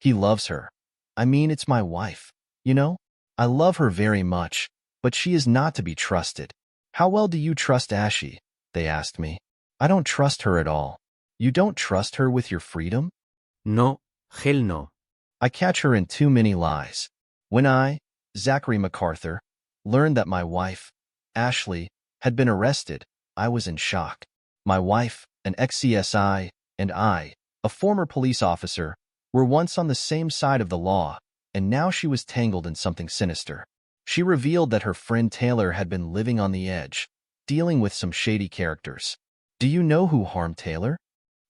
He loves her. I mean, it's my wife. You know? I love her very much, but she is not to be trusted. How well do you trust Ashley? They asked me. I don't trust her at all. You don't trust her with your freedom? No, hell no. I catch her in too many lies. When I, Zachary MacArthur, learned that my wife, Ashley, had been arrested, I was in shock. My wife, an ex-CSI, and I, a former police officer, were once on the same side of the law, and now she was tangled in something sinister. She revealed that her friend Taylor had been living on the edge, dealing with some shady characters. Do you know who harmed Taylor?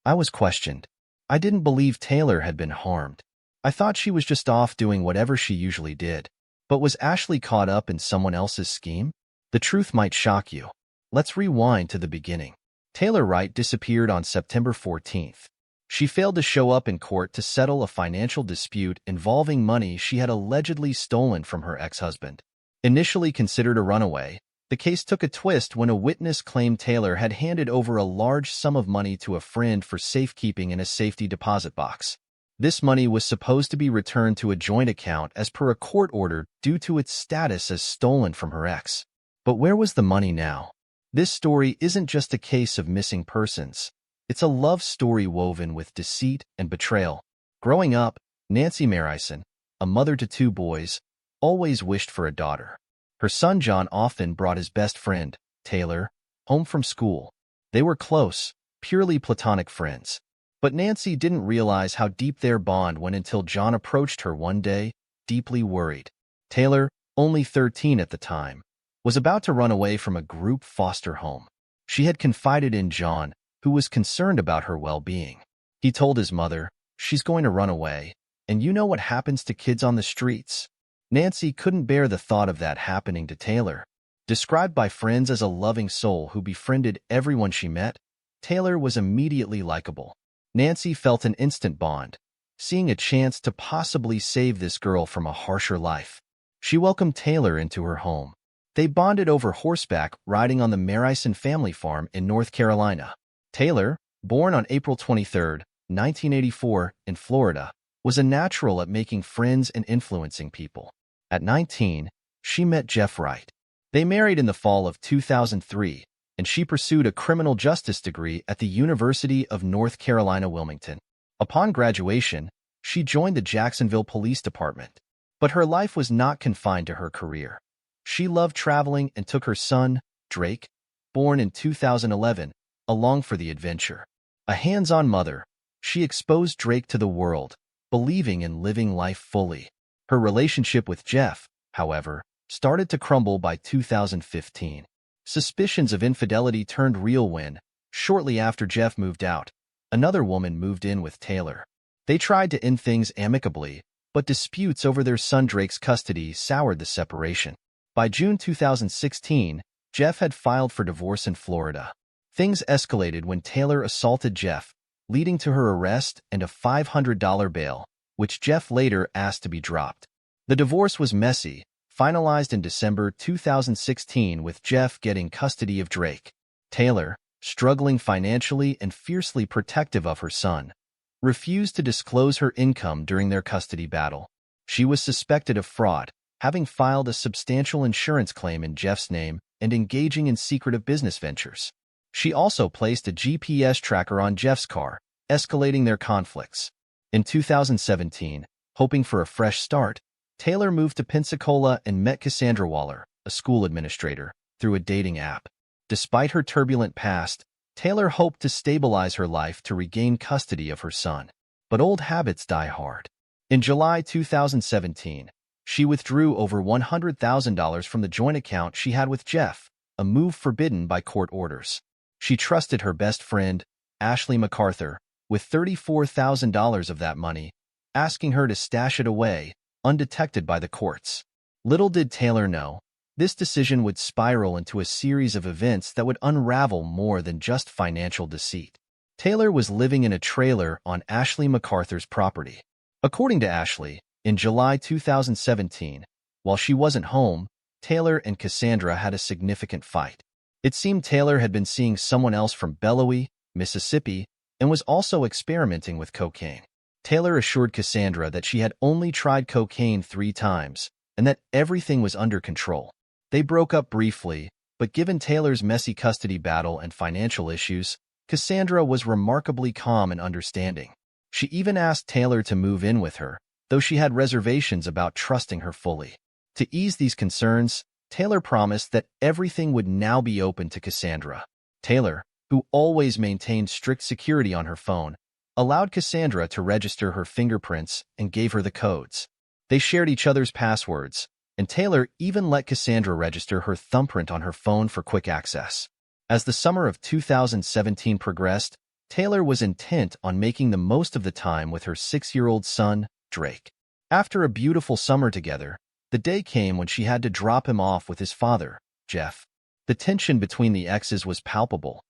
I was questioned. I didn't believe Taylor had been harmed. I thought she was just off doing whatever she usually did. But was Ashley caught up in someone else's scheme? The truth might shock you. Let's rewind to the beginning. Taylor Wright disappeared on September 14th. She failed to show up in court to settle a financial dispute involving money she had allegedly stolen from her ex-husband. Initially considered a runaway, the case took a twist when a witness claimed Taylor had handed over a large sum of money to a friend for safekeeping in a safety deposit box. This money was supposed to be returned to a joint account as per a court order due to its status as stolen from her ex. But where was the money now? This story isn't just a case of missing persons. It's a love story woven with deceit and betrayal. Growing up, Nancy Marison, a mother to 2 boys, always wished for a daughter. Her son John often brought his best friend, Taylor, home from school. They were close, purely platonic friends. But Nancy didn't realize how deep their bond went until John approached her one day, deeply worried. Taylor, only 13 at the time, was about to run away from a group foster home. She had confided in John, who was concerned about her well-being. He told his mother, "She's going to run away, and you know what happens to kids on the streets." Nancy couldn't bear the thought of that happening to Taylor. Described by friends as a loving soul who befriended everyone she met, Taylor was immediately likable. Nancy felt an instant bond, seeing a chance to possibly save this girl from a harsher life. She welcomed Taylor into her home. They bonded over horseback riding on the Marison family farm in North Carolina. Taylor, born on April 23, 1984, in Florida, was a natural at making friends and influencing people. At 19, she met Jeff Wright. They married in the fall of 2003, and she pursued a criminal justice degree at the University of North Carolina, Wilmington. Upon graduation, she joined the Jacksonville Police Department. But her life was not confined to her career. She loved traveling and took her son, Drake, born in 2011, along for the adventure. A hands-on mother, she exposed Drake to the world, believing in living life fully. Her relationship with Jeff, however, started to crumble by 2015. Suspicions of infidelity turned real when, shortly after Jeff moved out, another woman moved in with Taylor. They tried to end things amicably, but disputes over their son Drake's custody soured the separation. By June 2016, Jeff had filed for divorce in Florida. Things escalated when Taylor assaulted Jeff, leading to her arrest and a $500 bail, which Jeff later asked to be dropped. The divorce was messy, finalized in December 2016 with Jeff getting custody of Drake. Taylor, struggling financially and fiercely protective of her son, refused to disclose her income during their custody battle. She was suspected of fraud, having filed a substantial insurance claim in Jeff's name and engaging in secretive business ventures. She also placed a GPS tracker on Jeff's car, escalating their conflicts. In 2017, hoping for a fresh start, Taylor moved to Pensacola and met Cassandra Waller, a school administrator, through a dating app. Despite her turbulent past, Taylor hoped to stabilize her life to regain custody of her son. But old habits die hard. In July 2017, she withdrew over $100,000 from the joint account she had with Jeff, a move forbidden by court orders. She trusted her best friend, Ashley MacArthur, with $34,000 of that money, asking her to stash it away, undetected by the courts. Little did Taylor know, this decision would spiral into a series of events that would unravel more than just financial deceit. Taylor was living in a trailer on Ashley MacArthur's property. According to Ashley, in July 2017, while she wasn't home, Taylor and Cassandra had a significant fight. It seemed Taylor had been seeing someone else from Beloit, Mississippi, and was also experimenting with cocaine. Taylor assured Cassandra that she had only tried cocaine 3 times and that everything was under control. They broke up briefly, but given Taylor's messy custody battle and financial issues, Cassandra was remarkably calm and understanding. She even asked Taylor to move in with her, though she had reservations about trusting her fully. To ease these concerns, Taylor promised that everything would now be open to Cassandra. Taylor, who always maintained strict security on her phone, allowed Cassandra to register her fingerprints and gave her the codes. They shared each other's passwords, and Taylor even let Cassandra register her thumbprint on her phone for quick access. As the summer of 2017 progressed, Taylor was intent on making the most of the time with her 6-year-old son, Drake. After a beautiful summer together, the day came when she had to drop him off with his father, Jeff. The tension between the exes was palpable.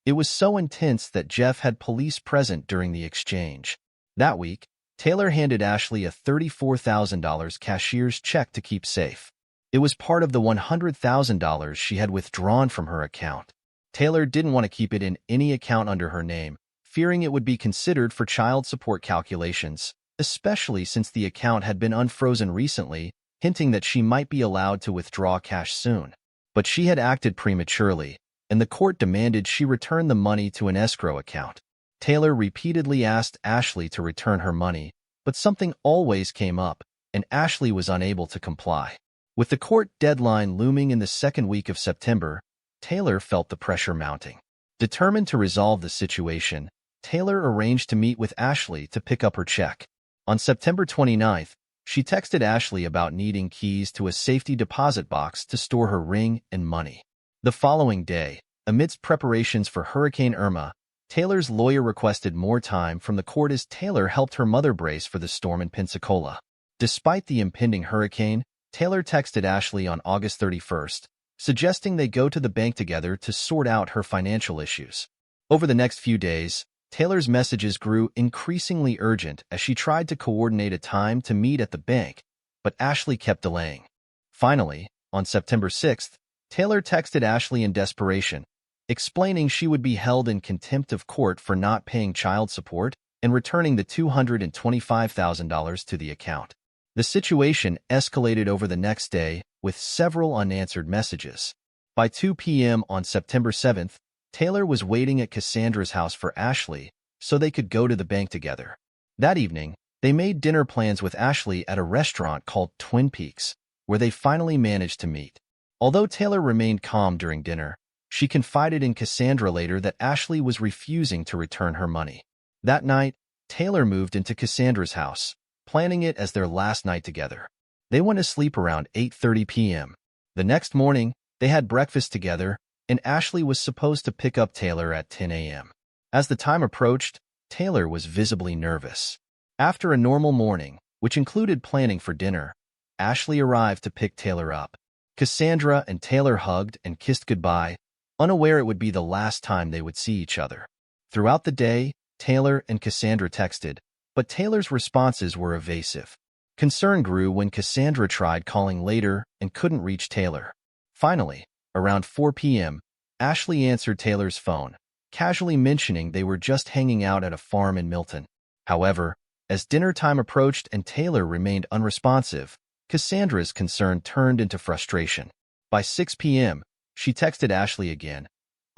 It was so intense that Jeff had police present during the exchange. That week, Taylor handed Ashley a $34,000 cashier's check to keep safe. It was part of the $100,000 she had withdrawn from her account. Taylor didn't want to keep it in any account under her name, fearing it would be considered for child support calculations, especially since the account had been unfrozen recently, hinting that she might be allowed to withdraw cash soon. But she had acted prematurely, and the court demanded she return the money to an escrow account. Taylor repeatedly asked Ashley to return her money, but something always came up, and Ashley was unable to comply. With the court deadline looming in the second week of September, Taylor felt the pressure mounting. Determined to resolve the situation, Taylor arranged to meet with Ashley to pick up her check. On September 29th, she texted Ashley about needing keys to a safety deposit box to store her ring and money. The following day, amidst preparations for Hurricane Irma, Taylor's lawyer requested more time from the court as Taylor helped her mother brace for the storm in Pensacola. Despite the impending hurricane, Taylor texted Ashley on August 31st, suggesting they go to the bank together to sort out her financial issues. Over the next few days, Taylor's messages grew increasingly urgent as she tried to coordinate a time to meet at the bank, but Ashley kept delaying. Finally, on September 6th, Taylor texted Ashley in desperation, explaining she would be held in contempt of court for not paying child support and returning the $225,000 to the account. The situation escalated over the next day with several unanswered messages. By 2 p.m. on September 7th, Taylor was waiting at Cassandra's house for Ashley so they could go to the bank together. That evening, they made dinner plans with Ashley at a restaurant called Twin Peaks, where they finally managed to meet. Although Taylor remained calm during dinner, she confided in Cassandra later that Ashley was refusing to return her money. That night, Taylor moved into Cassandra's house, planning it as their last night together. They went to sleep around 8:30 p.m. The next morning, they had breakfast together, and Ashley was supposed to pick up Taylor at 10 a.m. As the time approached, Taylor was visibly nervous. After a normal morning, which included planning for dinner, Ashley arrived to pick Taylor up. Cassandra and Taylor hugged and kissed goodbye, unaware it would be the last time they would see each other. Throughout the day, Taylor and Cassandra texted, but Taylor's responses were evasive. Concern grew when Cassandra tried calling later and couldn't reach Taylor. Finally, around 4 p.m., Ashley answered Taylor's phone, casually mentioning they were just hanging out at a farm in Milton. However, as dinner time approached and Taylor remained unresponsive, Cassandra's concern turned into frustration. By 6 p.m., she texted Ashley again,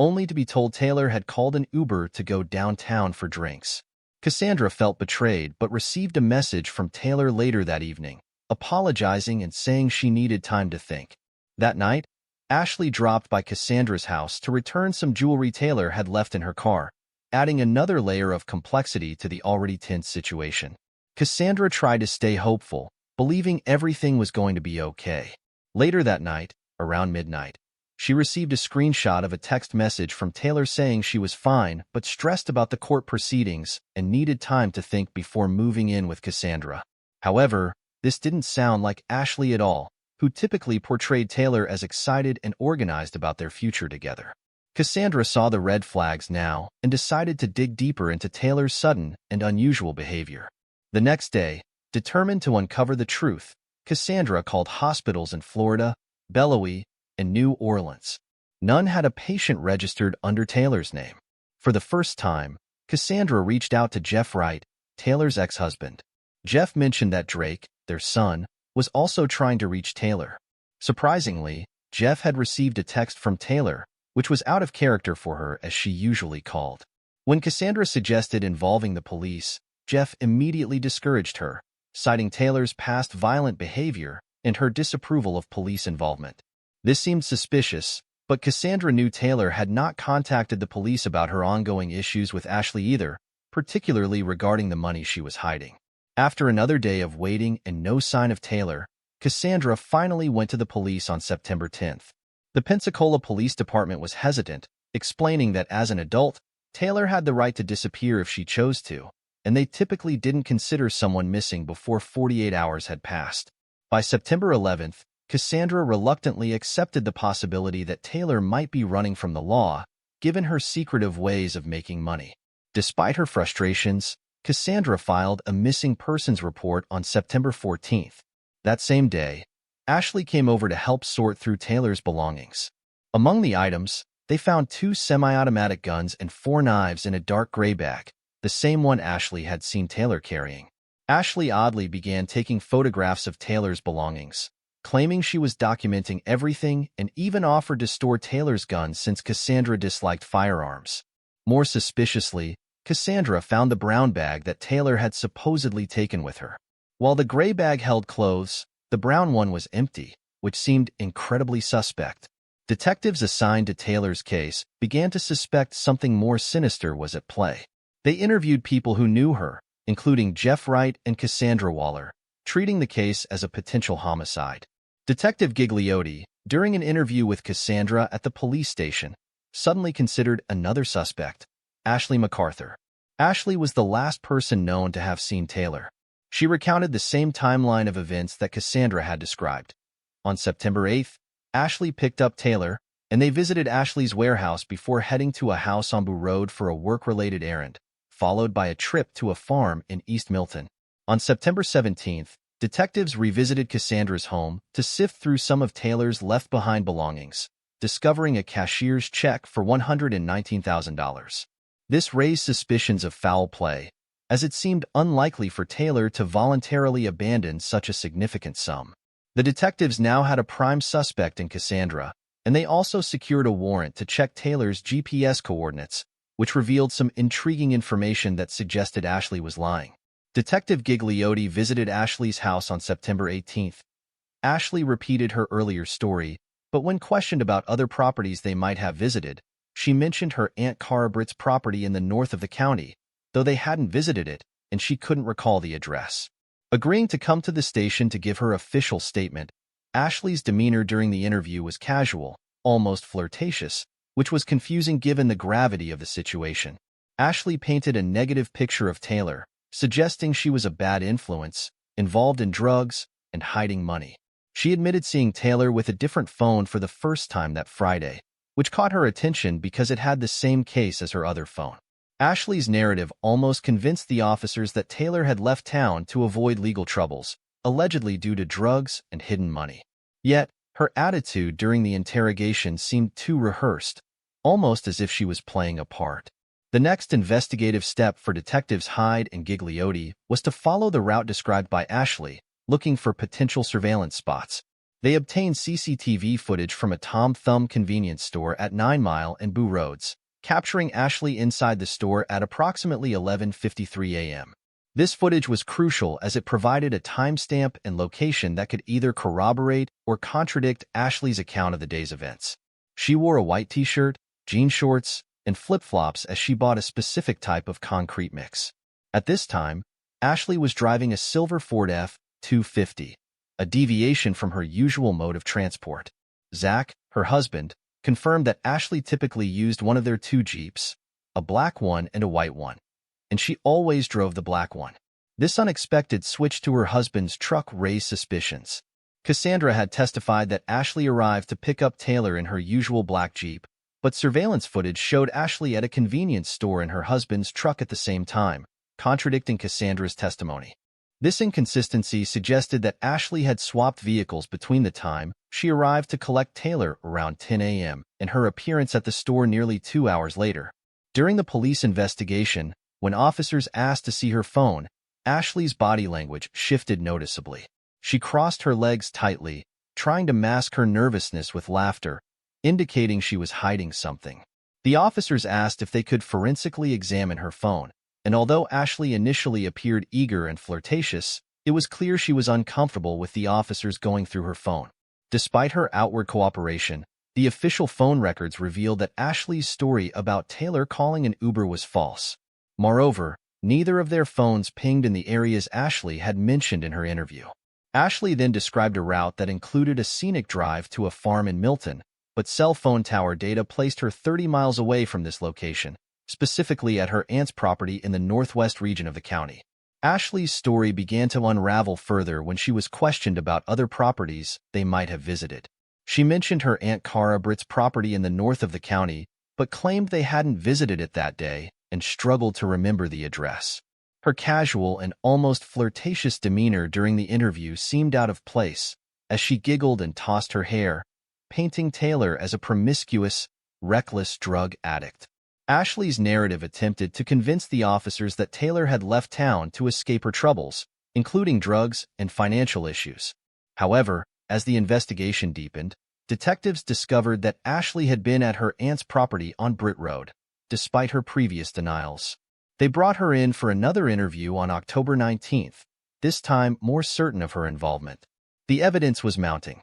only to be told Taylor had called an Uber to go downtown for drinks. Cassandra felt betrayed but received a message from Taylor later that evening, apologizing and saying she needed time to think. That night, Ashley dropped by Cassandra's house to return some jewelry Taylor had left in her car, adding another layer of complexity to the already tense situation. Cassandra tried to stay hopeful, believing everything was going to be okay. Later that night, around midnight, she received a screenshot of a text message from Taylor saying she was fine but stressed about the court proceedings and needed time to think before moving in with Cassandra. However, this didn't sound like Ashley at all, who typically portrayed Taylor as excited and organized about their future together. Cassandra saw the red flags now and decided to dig deeper into Taylor's sudden and unusual behavior. The next day, determined to uncover the truth, Cassandra called hospitals in Florida, Bellevue, and New Orleans. None had a patient registered under Taylor's name. For the first time, Cassandra reached out to Jeff Wright, Taylor's ex-husband. Jeff mentioned that Drake, their son, was also trying to reach Taylor. Surprisingly, Jeff had received a text from Taylor, which was out of character for her as she usually called. When Cassandra suggested involving the police, Jeff immediately discouraged her, citing Taylor's past violent behavior and her disapproval of police involvement. This seemed suspicious, but Cassandra knew Taylor had not contacted the police about her ongoing issues with Ashley either, particularly regarding the money she was hiding. After another day of waiting and no sign of Taylor, Cassandra finally went to the police on September 10th. The Pensacola Police Department was hesitant, explaining that as an adult, Taylor had the right to disappear if she chose to, and they typically didn't consider someone missing before 48 hours had passed. By September 11th, Cassandra reluctantly accepted the possibility that Taylor might be running from the law, given her secretive ways of making money. Despite her frustrations, Cassandra filed a missing persons report on September 14th. That same day, Ashley came over to help sort through Taylor's belongings. Among the items, they found 2 semi-automatic guns and 4 knives in a dark gray bag, the same one Ashley had seen Taylor carrying. Ashley oddly began taking photographs of Taylor's belongings, claiming she was documenting everything and even offered to store Taylor's guns since Cassandra disliked firearms. More suspiciously, Cassandra found the brown bag that Taylor had supposedly taken with her. While the gray bag held clothes, the brown one was empty, which seemed incredibly suspect. Detectives assigned to Taylor's case began to suspect something more sinister was at play. They interviewed people who knew her, including Jeff Wright and Cassandra Waller, treating the case as a potential homicide. Detective Gigliotti, during an interview with Cassandra at the police station, suddenly considered another suspect, Ashley MacArthur. Ashley was the last person known to have seen Taylor. She recounted the same timeline of events that Cassandra had described. On September 8th, Ashley picked up Taylor, and they visited Ashley's warehouse before heading to a house on Boo Road for a work-related errand, followed by a trip to a farm in East Milton. On September 17th, detectives revisited Cassandra's home to sift through some of Taylor's left-behind belongings, discovering a cashier's check for $119,000. This raised suspicions of foul play, as it seemed unlikely for Taylor to voluntarily abandon such a significant sum. The detectives now had a prime suspect in Cassandra, and they also secured a warrant to check Taylor's GPS coordinates, which revealed some intriguing information that suggested Ashley was lying. Detective Gigliotti visited Ashley's house on September 18th. Ashley repeated her earlier story, but when questioned about other properties they might have visited, she mentioned her Aunt Cara Britt's property in the north of the county, though they hadn't visited it, and she couldn't recall the address. Agreeing to come to the station to give her official statement, Ashley's demeanor during the interview was casual, almost flirtatious, which was confusing given the gravity of the situation. Ashley painted a negative picture of Taylor, suggesting she was a bad influence, involved in drugs, and hiding money. She admitted seeing Taylor with a different phone for the first time that Friday, which caught her attention because it had the same case as her other phone. Ashley's narrative almost convinced the officers that Taylor had left town to avoid legal troubles, allegedly due to drugs and hidden money. Yet, her attitude during the interrogation seemed too rehearsed, almost as if she was playing a part. The next investigative step for Detectives Hyde and Gigliotti was to follow the route described by Ashley, looking for potential surveillance spots. They obtained CCTV footage from a Tom Thumb convenience store at 9 Mile and Boo Roads, capturing Ashley inside the store at approximately 11:53 a.m. This footage was crucial as it provided a timestamp and location that could either corroborate or contradict Ashley's account of the day's events. She wore a white t-shirt, jean shorts, and flip-flops as she bought a specific type of concrete mix. At this time, Ashley was driving a silver Ford F-250, a deviation from her usual mode of transport. Zach, her husband, confirmed that Ashley typically used one of their 2 Jeeps, a black one and a white one, and she always drove the black one. This unexpected switch to her husband's truck raised suspicions. Cassandra had testified that Ashley arrived to pick up Taylor in her usual black Jeep, but surveillance footage showed Ashley at a convenience store in her husband's truck at the same time, contradicting Cassandra's testimony. This inconsistency suggested that Ashley had swapped vehicles between the time she arrived to collect Taylor around 10 a.m. and her appearance at the store nearly 2 hours later. During the police investigation, When officers asked to see her phone, Ashley's body language shifted noticeably. She crossed her legs tightly, trying to mask her nervousness with laughter, indicating she was hiding something. The officers asked if they could forensically examine her phone, and although Ashley initially appeared eager and flirtatious, it was clear she was uncomfortable with the officers going through her phone. Despite her outward cooperation, the official phone records revealed that Ashley's story about Taylor calling an Uber was false. Moreover, neither of their phones pinged in the areas Ashley had mentioned in her interview. Ashley then described a route that included a scenic drive to a farm in Milton, but cell phone tower data placed her 30 miles away from this location, specifically at her aunt's property in the northwest region of the county. Ashley's story began to unravel further when she was questioned about other properties they might have visited. She mentioned her Aunt Cara Britt's property in the north of the county, but claimed they hadn't visited it that day and struggled to remember the address. Her casual and almost flirtatious demeanor during the interview seemed out of place as she giggled and tossed her hair, painting Taylor as a promiscuous, reckless drug addict. Ashley's narrative attempted to convince the officers that Taylor had left town to escape her troubles, including drugs and financial issues. However, as the investigation deepened, detectives discovered that Ashley had been at her aunt's property on Britt Road, despite her previous denials. They brought her in for another interview on October 19th, this time more certain of her involvement. The evidence was mounting.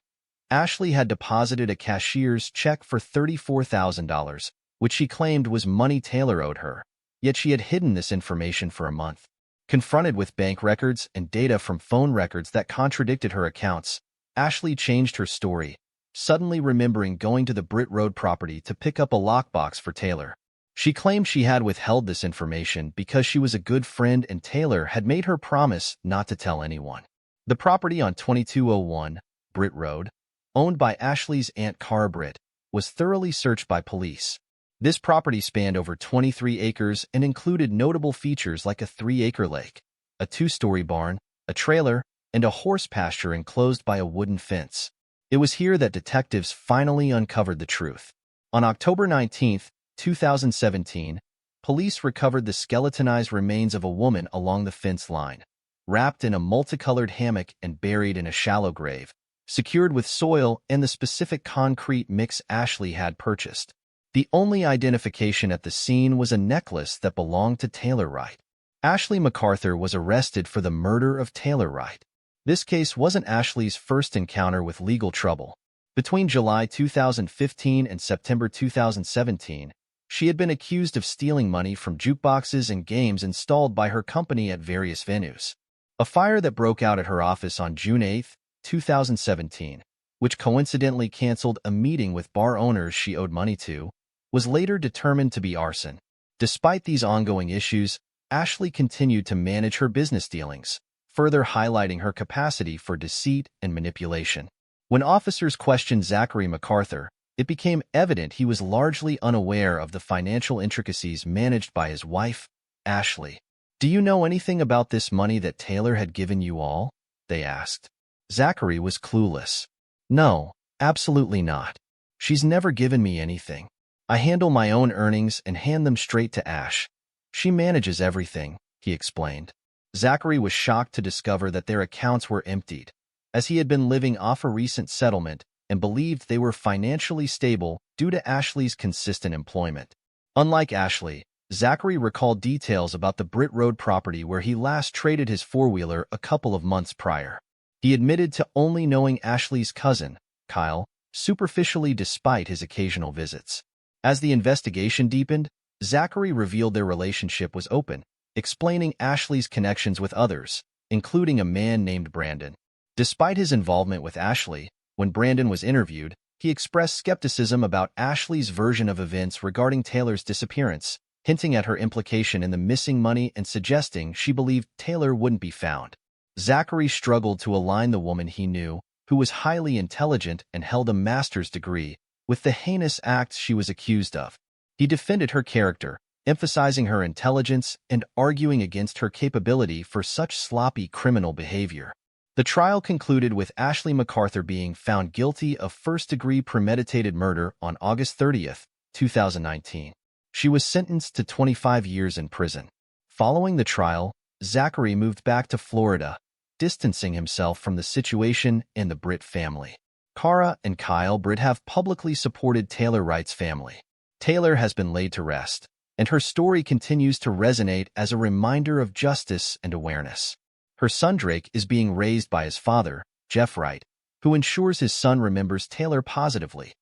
Ashley had deposited a cashier's check for $34,000, which she claimed was money Taylor owed her, yet she had hidden this information for a month. Confronted with bank records and data from phone records that contradicted her accounts, Ashley changed her story, suddenly remembering going to the Britt Road property to pick up a lockbox for Taylor. She claimed she had withheld this information because she was a good friend and Taylor had made her promise not to tell anyone. The property on 2201 Britt Road, owned by Ashley's Aunt Cara Britt, was thoroughly searched by police. This property spanned over 23 acres and included notable features like a 3-acre lake, a 2-story barn, a trailer, and a horse pasture enclosed by a wooden fence. It was here that detectives finally uncovered the truth. On October 19, 2017, police recovered the skeletonized remains of a woman along the fence line, wrapped in a multicolored hammock and buried in a shallow grave, secured with soil and the specific concrete mix Ashley had purchased. The only identification at the scene was a necklace that belonged to Taylor Wright. Ashley MacArthur was arrested for the murder of Taylor Wright. This case wasn't Ashley's first encounter with legal trouble. Between July 2015 and September 2017, she had been accused of stealing money from jukeboxes and games installed by her company at various venues. A fire that broke out at her office on June 8, 2017, which coincidentally canceled a meeting with bar owners she owed money to, was later determined to be arson. Despite these ongoing issues, Ashley continued to manage her business dealings, further highlighting her capacity for deceit and manipulation. When officers questioned Zachary MacArthur, it became evident he was largely unaware of the financial intricacies managed by his wife, Ashley. "Do you know anything about this money that Taylor had given you all?" they asked. Zachary was clueless. "No, absolutely not. She's never given me anything. I handle my own earnings and hand them straight to Ash. She manages everything," he explained. Zachary was shocked to discover that their accounts were emptied, as he had been living off a recent settlement and believed they were financially stable due to Ashley's consistent employment. Unlike Ashley, Zachary recalled details about the Britt Road property where he last traded his four-wheeler a couple of months prior. He admitted to only knowing Ashley's cousin, Kyle, superficially despite his occasional visits. As the investigation deepened, Zachary revealed their relationship was open, explaining Ashley's connections with others, including a man named Brandon. Despite his involvement with Ashley, when Brandon was interviewed, he expressed skepticism about Ashley's version of events regarding Taylor's disappearance, hinting at her implication in the missing money and suggesting she believed Taylor wouldn't be found. Zachary struggled to align the woman he knew, who was highly intelligent and held a master's degree, with the heinous acts she was accused of. He defended her character, emphasizing her intelligence and arguing against her capability for such sloppy criminal behavior. The trial concluded with Ashley MacArthur being found guilty of first-degree premeditated murder on August 30, 2019. She was sentenced to 25 years in prison. Following the trial, Zachary moved back to Florida, distancing himself from the situation and the Britt family. Kara and Kyle Britt have publicly supported Taylor Wright's family. Taylor has been laid to rest, and her story continues to resonate as a reminder of justice and awareness. Her son Drake is being raised by his father, Jeff Wright, who ensures his son remembers Taylor positively.